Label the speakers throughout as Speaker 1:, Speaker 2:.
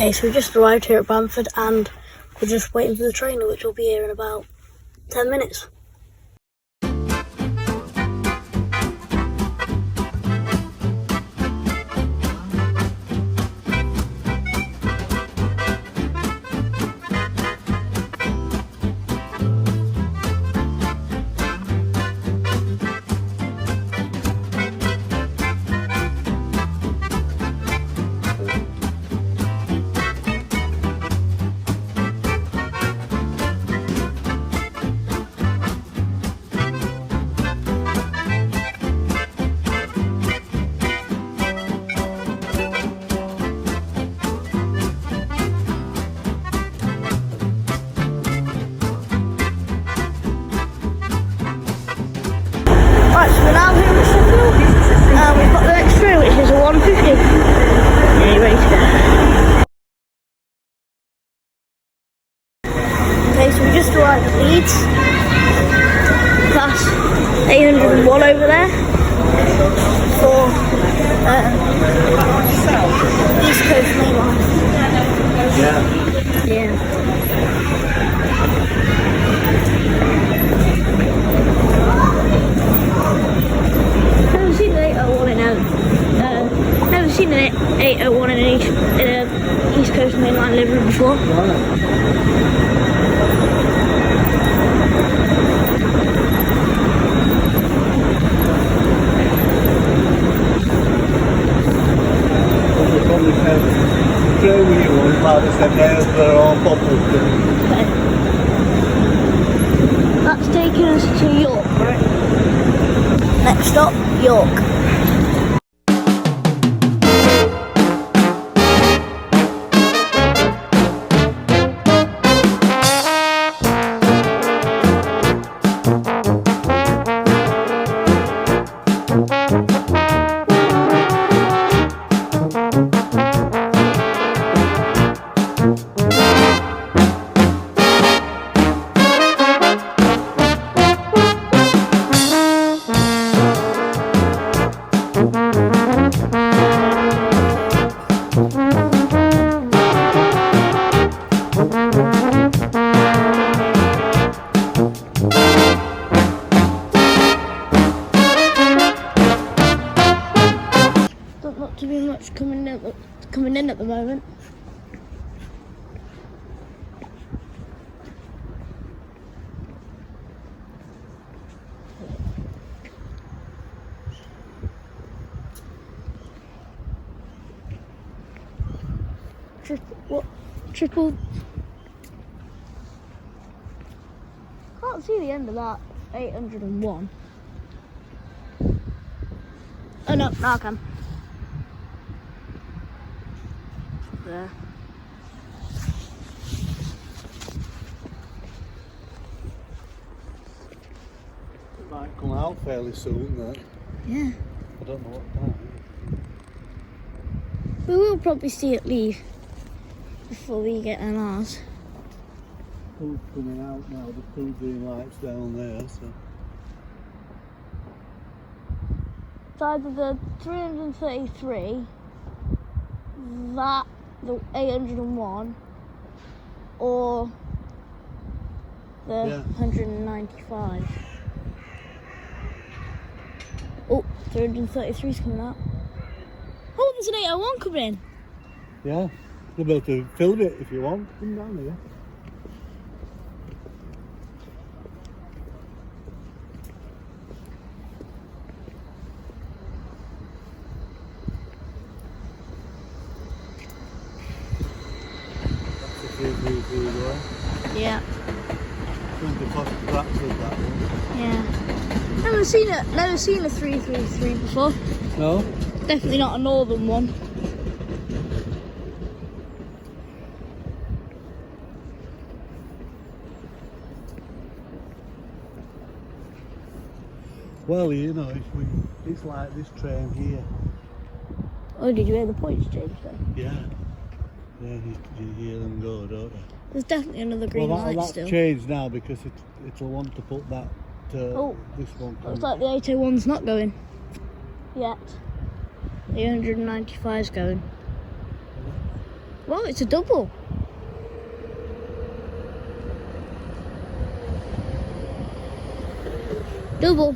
Speaker 1: Okay, so we just arrived here at Bamford and we're just waiting for the train, which will be here in about 10 minutes. Right, so we're now here at Sheffield. We've got the next train, which is a 150. Yeah, you ready to go? Okay, so we just arrived at Leeds. Class 801 over there. For East Coast Main Line. Yeah. Never seen an 801 in an East Coast Main Line livery before. That's taking us to York, right? Next stop, York. Not to be much coming in at the moment. Triple. Can't see the end of that. 801. Oh no, now I can. There.
Speaker 2: It might come out fairly soon, though.
Speaker 1: Yeah.
Speaker 2: I don't know what time.
Speaker 1: We will probably see it leave before we get on ours.
Speaker 2: Pool's coming out now, the pool green lights down there, so.
Speaker 1: It's either the 333, that, the 801, or the 195. Oh, 333 is coming out. Oh, there's an 801 coming in.
Speaker 2: Yeah, you'll be able to film it if you want. Come down here.
Speaker 1: Yeah.
Speaker 2: 20 cost that one.
Speaker 1: Yeah. Never seen a 333 before.
Speaker 2: No?
Speaker 1: Definitely not a northern one.
Speaker 2: Well, you know, it's like this train here.
Speaker 1: Oh, did you hear the points change though?
Speaker 2: Yeah. Yeah, you hear them go, don't you?
Speaker 1: There's definitely another green light
Speaker 2: that's
Speaker 1: still.
Speaker 2: changed now because it'll want to put that this one.
Speaker 1: Looks like the 801's not going yet. The 195's going. Well, Oh, it's a double. Double.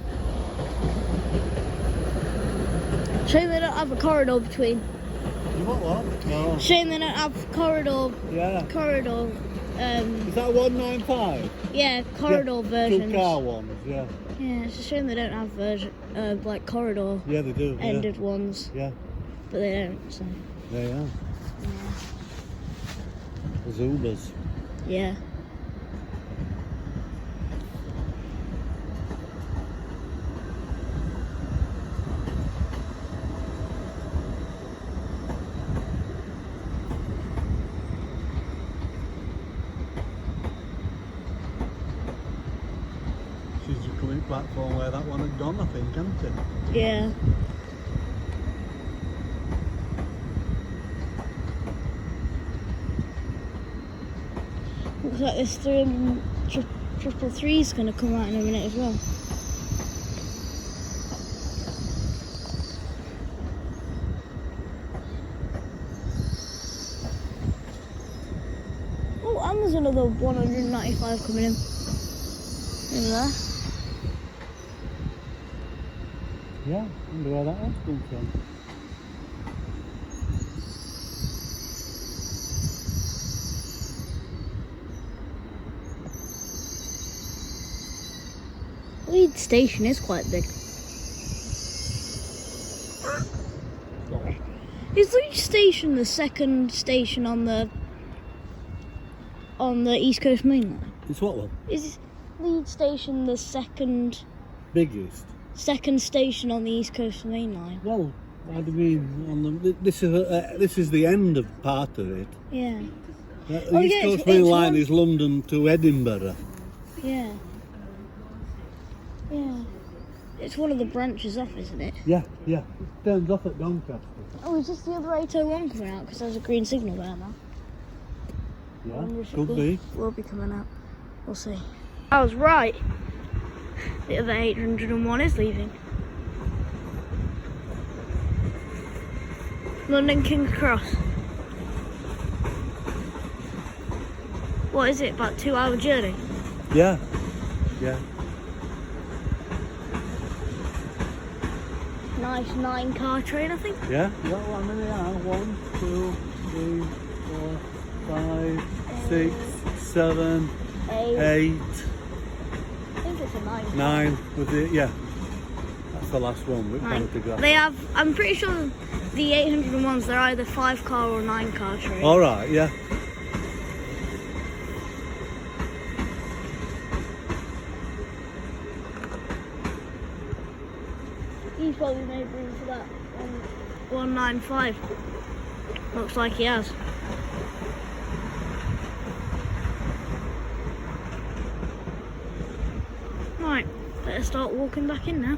Speaker 1: Shame they don't have a corridor between.
Speaker 2: You want what? No.
Speaker 1: Shame they don't have corridor.
Speaker 2: Yeah.
Speaker 1: Corridor.
Speaker 2: Is that 195?
Speaker 1: Yeah, corridor versions.
Speaker 2: Two car ones, yeah.
Speaker 1: Yeah, it's a shame they don't have like corridor
Speaker 2: Yeah, they do.
Speaker 1: ended ones,
Speaker 2: Yeah.
Speaker 1: but they don't. So
Speaker 2: They are.
Speaker 1: yeah.
Speaker 2: The Zubas.
Speaker 1: Yeah.
Speaker 2: She's the coming platform where that one had gone, I think, hasn't it?
Speaker 1: Yeah. Looks like this 333 is going to come out in a minute as well. Oh, and there's another 195 coming in. Over there.
Speaker 2: Yeah, I wonder where that one's come from.
Speaker 1: Leeds station is quite big. Is Leeds station the second station on the East Coast Main Line?
Speaker 2: It's what one?
Speaker 1: Is Leeds station the second
Speaker 2: Biggest?
Speaker 1: station on the East Coast Main Line?
Speaker 2: Well, what do you mean? On the, this is the end of part of it.
Speaker 1: Yeah.
Speaker 2: The
Speaker 1: Oh,
Speaker 2: East
Speaker 1: yeah,
Speaker 2: Coast
Speaker 1: it's
Speaker 2: Main Line
Speaker 1: one-
Speaker 2: is London to Edinburgh.
Speaker 1: Yeah. Yeah. It's one of the branches off, isn't it?
Speaker 2: Yeah, yeah. Turns off at Doncaster.
Speaker 1: Oh, is this the other 801 coming out? Because there's a green signal there now. I
Speaker 2: Yeah,
Speaker 1: wonder if it
Speaker 2: could be.
Speaker 1: will be coming out. We'll see. I was right. The other 801 is leaving. London King's Cross. What is it? About 2 hour journey?
Speaker 2: Yeah, yeah.
Speaker 1: Nice 9-car train, I think.
Speaker 2: Yeah? Yeah, well, how many are? 1, 2, 3, 4, 5, 6, 7, 8,
Speaker 1: I think it's a 9.
Speaker 2: 9. Was it? Yeah. That's the last one. Which one to go?
Speaker 1: They have, I'm pretty sure the 801s, they're either 5-car or 9-car train.
Speaker 2: All right, yeah.
Speaker 1: He's probably made room for that 195. Looks like he has. Right, better start walking back in now.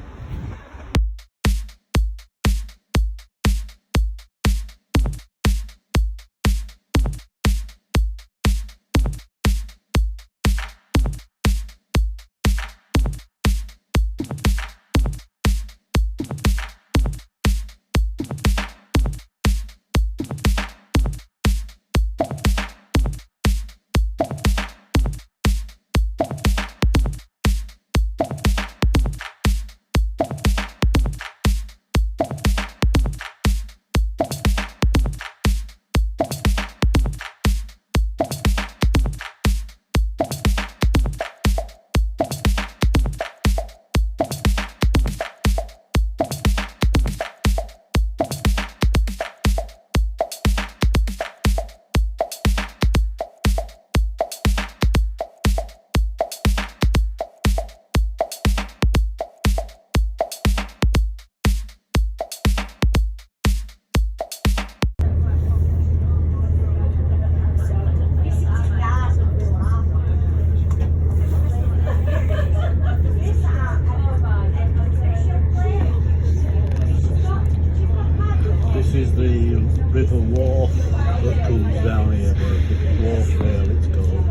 Speaker 2: This is the River Wharf that comes down here. The Wharfdale, it's called.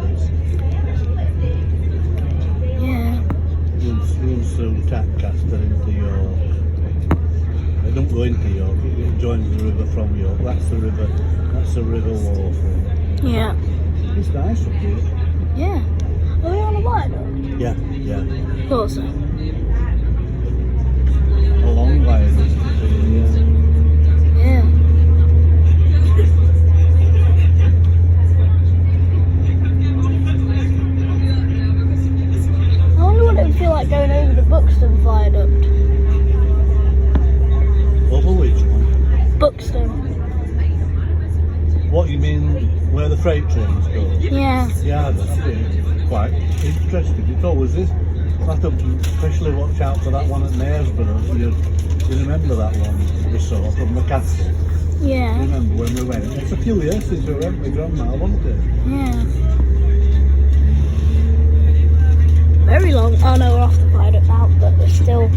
Speaker 1: Yeah.
Speaker 2: Runs through Tadcaster into York. It don't go into York, it joins the river from York. That's the river That's a river wharf.
Speaker 1: Yeah.
Speaker 2: It's nice up here.
Speaker 1: Yeah. Are we on a viaduct?
Speaker 2: Yeah, yeah.
Speaker 1: Thought so.
Speaker 2: A long viaduct. Yeah.
Speaker 1: Yeah. I wonder what it would feel like going over the Buxton Viaduct.
Speaker 2: Over which one?
Speaker 1: Buxton.
Speaker 2: What you mean, where the freight trains go?
Speaker 1: Yeah.
Speaker 2: Yeah, that's quite interesting. It's always this. You have to especially watch out for that one at Knaresborough. You remember that one we saw from the castle?
Speaker 1: Yeah.
Speaker 2: You remember when we went? It's a few years since we went with Grandma, wasn't it?
Speaker 1: Yeah. Very long. Oh no, we're off the viaduct now, but we're still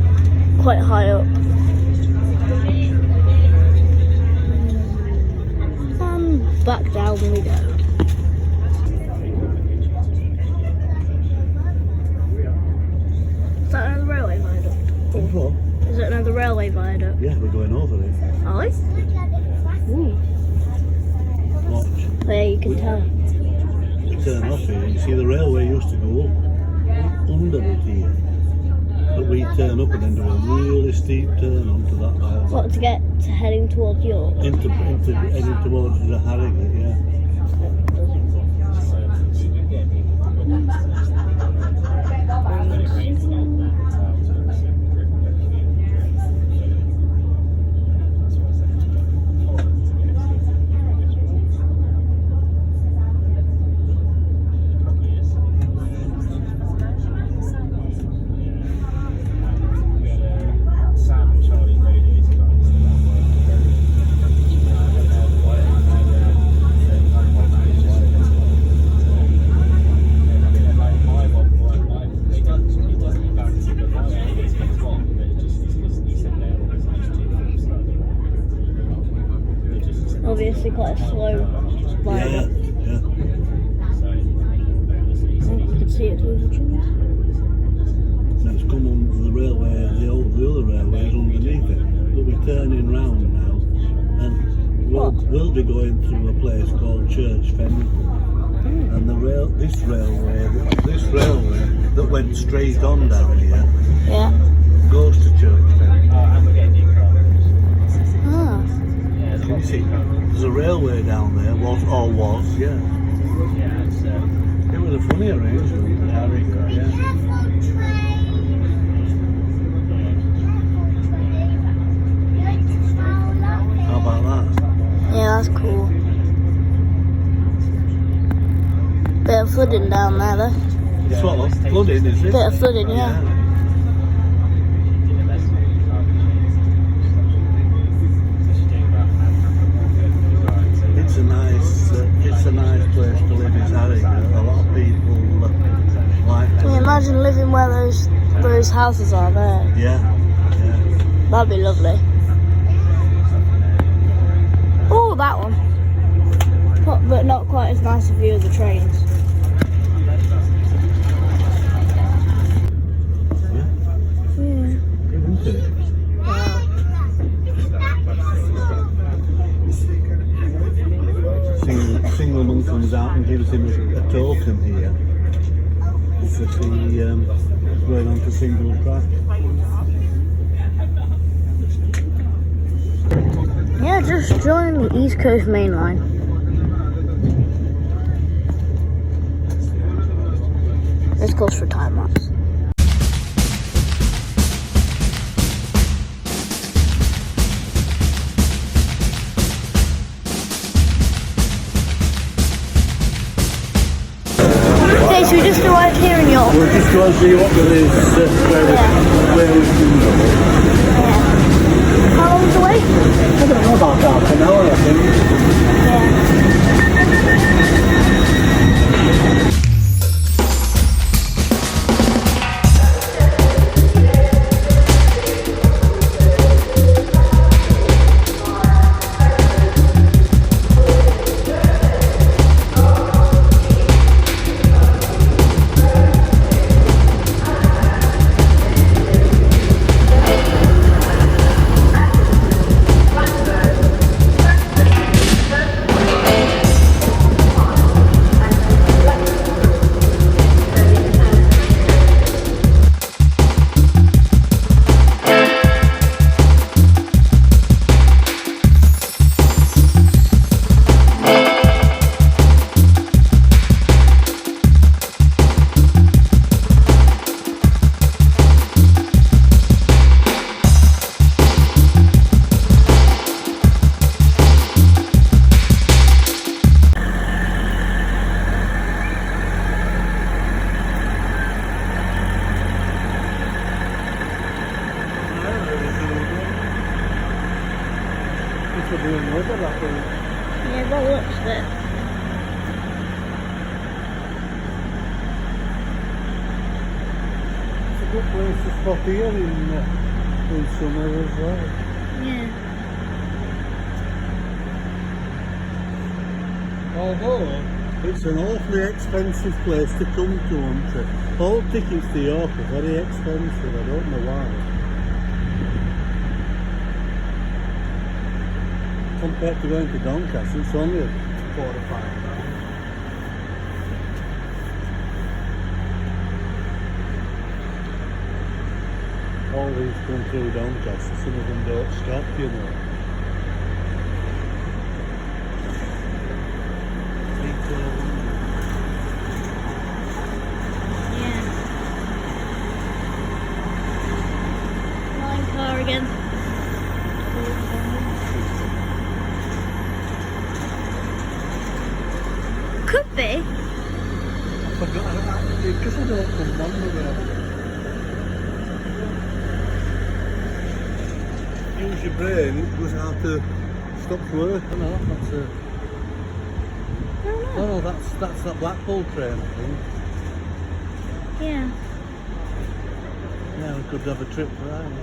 Speaker 1: quite high up. And back down we go. Is that another railway viaduct?
Speaker 2: What?
Speaker 1: Is it another railway viaduct?
Speaker 2: Yeah, we're going over it.
Speaker 1: Are we? Ooh.
Speaker 2: Watch.
Speaker 1: There you can tell.
Speaker 2: You turn off here. You see the railway used to go up under it here. But we turn up and then do a really steep turn onto that railway.
Speaker 1: What, to get to heading towards York?
Speaker 2: Into heading towards the Harrogate, yeah.
Speaker 1: Obviously quite a slow viaduct.
Speaker 2: Yeah.
Speaker 1: You can see it through the trees.
Speaker 2: Now it's come on the railway, the other railways underneath it. But we're turning round now, and we'll be going through a place called Church Fen. And this railway that went straight on down here
Speaker 1: Yeah.
Speaker 2: goes to Church Fen.
Speaker 1: Ah.
Speaker 2: Can you see? There's a railway down there, was, yeah. It was a funny arrangement. Yeah. How about that?
Speaker 1: Yeah, that's cool. Bit of flooding down there though.
Speaker 2: It's what, flooding, is it?
Speaker 1: Bit of flooding, yeah.
Speaker 2: It's a nice place to live in Harrogate. A lot of people like to
Speaker 1: Can you imagine living where those houses are there?
Speaker 2: Yeah.
Speaker 1: That'd be lovely. Oh, that one. But not quite as nice a view as the trains.
Speaker 2: Yeah. Isn't it?
Speaker 1: Wow.
Speaker 2: Singleman comes out and gives him a token here because he going on to single track.
Speaker 1: Yeah, just join the East Coast Main Line. This goes for time lapse. Okay, so we just arrived here in York.
Speaker 2: We'll just go and see what there is where we can go.
Speaker 1: Yeah. How long's the wait?
Speaker 2: I don't know, about half an hour, I think.
Speaker 1: Yeah. looks at it.
Speaker 2: It's a good place to stop here in summer as well.
Speaker 1: Yeah.
Speaker 2: Although it's an awfully expensive place to come to, isn't it? All tickets to York are very expensive, I don't know why. Compared to going to Doncaster, it's only £4 or £5. All these come through Doncaster, some of them don't stop, you know.
Speaker 1: Yeah. Flying car again. Could be.
Speaker 2: I forgot, because I don't remember where. Use your brain, it goes out to stop work. Oh no, that's a... Oh no, that's that Blackpool train, I think.
Speaker 1: Yeah.
Speaker 2: Yeah, we could have a trip round.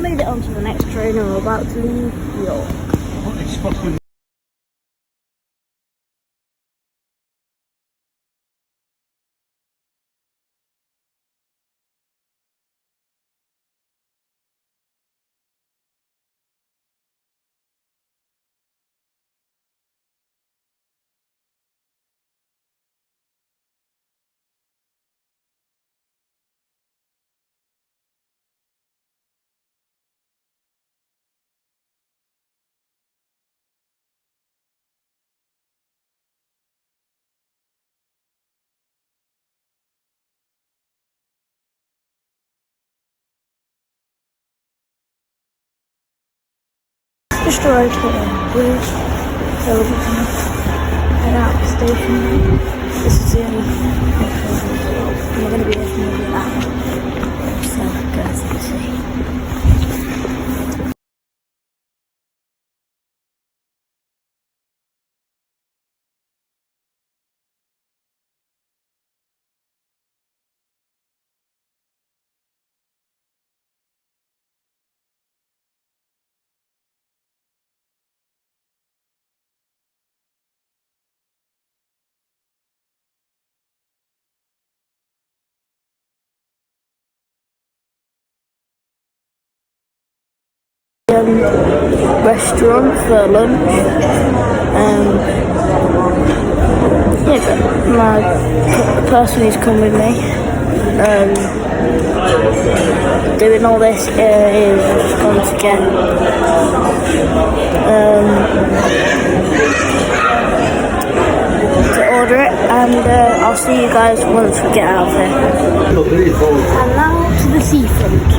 Speaker 1: Made it onto the next train and we're about to leave York.
Speaker 2: Oh, it's fucking...
Speaker 1: Just arrived here. So we're gonna head out the station. This is the only and we're gonna be there for maybe an hour. So guys, let's see. Restaurant for lunch. Yeah, but my person who's come with me, doing all this is just going to get to order it, and I'll see you guys once we get out of here. And now to the seafront.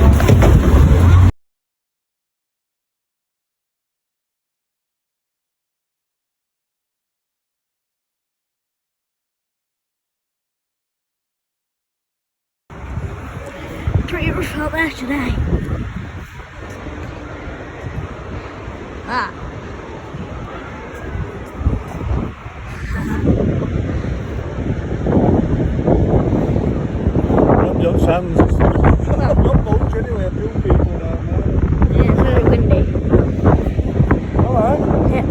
Speaker 1: Pretty rough out there today. Ah.
Speaker 2: Don't sound... Not much anyway, a few people down there.
Speaker 1: Yeah, it's very windy.
Speaker 2: Alright.
Speaker 1: Yeah.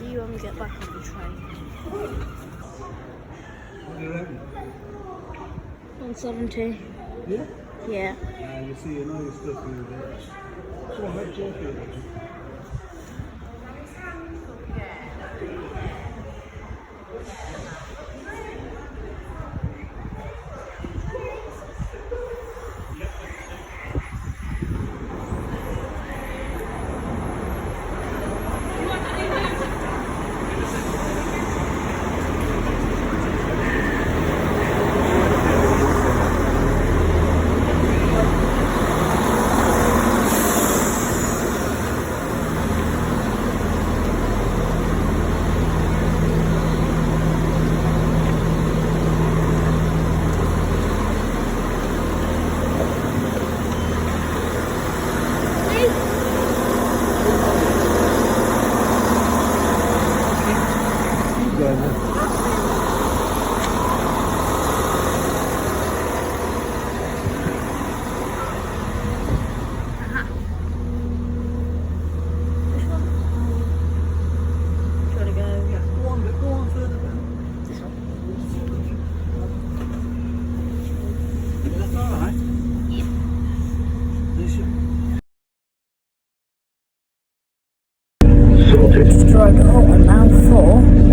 Speaker 1: see you when we get back on the train.
Speaker 2: What do you reckon?
Speaker 1: 170.
Speaker 2: Yeah?
Speaker 1: Yeah.
Speaker 2: You see, you know your stuff in there. Come on, let's go for it.
Speaker 1: Destroyed all and now 4.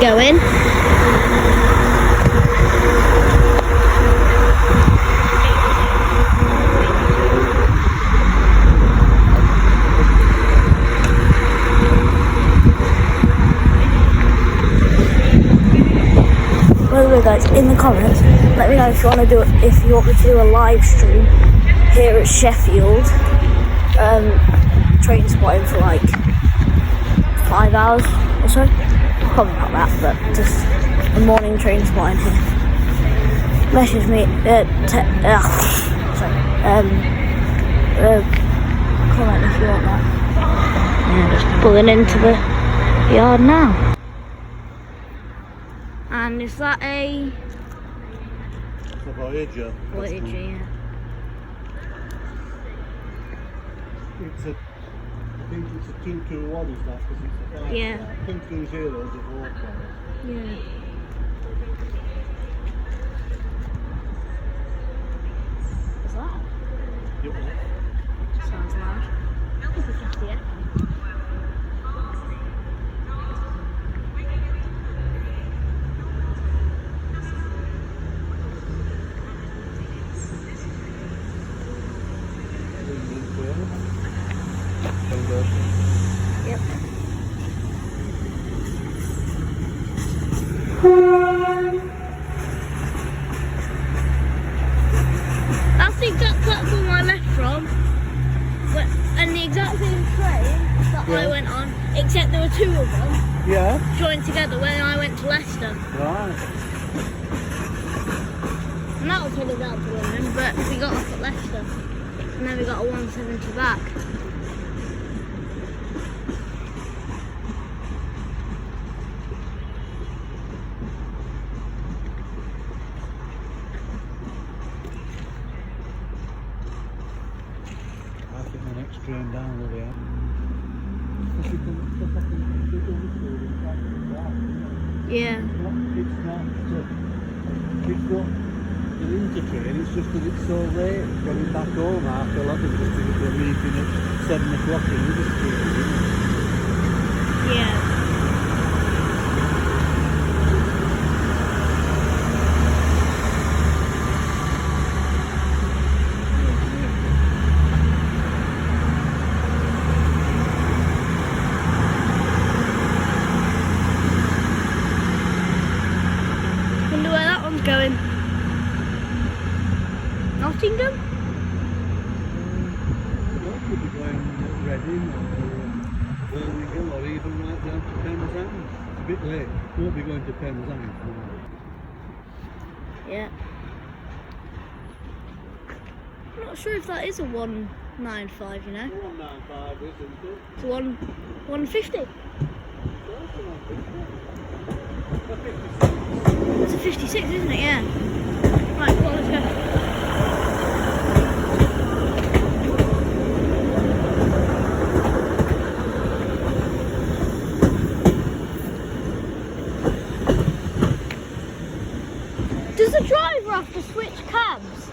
Speaker 1: going. By the way, guys, in the comments, let me know if you want me to do a live stream here at Sheffield. Train spotting for like 5 hours or so. Probably not that, but just a morning train spotting here. Message me. Comment if you want that. Yeah, just pulling into the yard now. And is that a
Speaker 2: It's a Voyager.
Speaker 1: Voyager? Yeah.
Speaker 2: It's a, I think it's a 221 is that, because it's a 5.
Speaker 1: Yeah.
Speaker 2: 220 is a 4
Speaker 1: Yeah. What's that?
Speaker 2: Yep.
Speaker 1: Sounds loud. Yeah. Yep. That's the exact platform I left from, and the exact same train that I went on, except there were 2 of them joined together when I went to Leicester.
Speaker 2: Right.
Speaker 1: And that was headed out to London, but we got off at Leicester, and then we got a 170 back.
Speaker 2: I think the next train down will be out.
Speaker 1: Yeah.
Speaker 2: It's not an intertrain, it's just that it's so late coming back home after a lot of us because we're leaving at 7 o'clock in Huddersfield.
Speaker 1: Yeah. Wonder where that one's going. Nottingham?
Speaker 2: Well, could be going Reading or Birmingham or even right down to Penzance. It's a bit late. Won't be going to Penzance now.
Speaker 1: Yeah. I'm not sure if that is a 195, you know.
Speaker 2: 195 isn't it?
Speaker 1: It's a 150. It's a 56, isn't it? Yeah. Right, well, let's go. Does the driver have to switch cabs?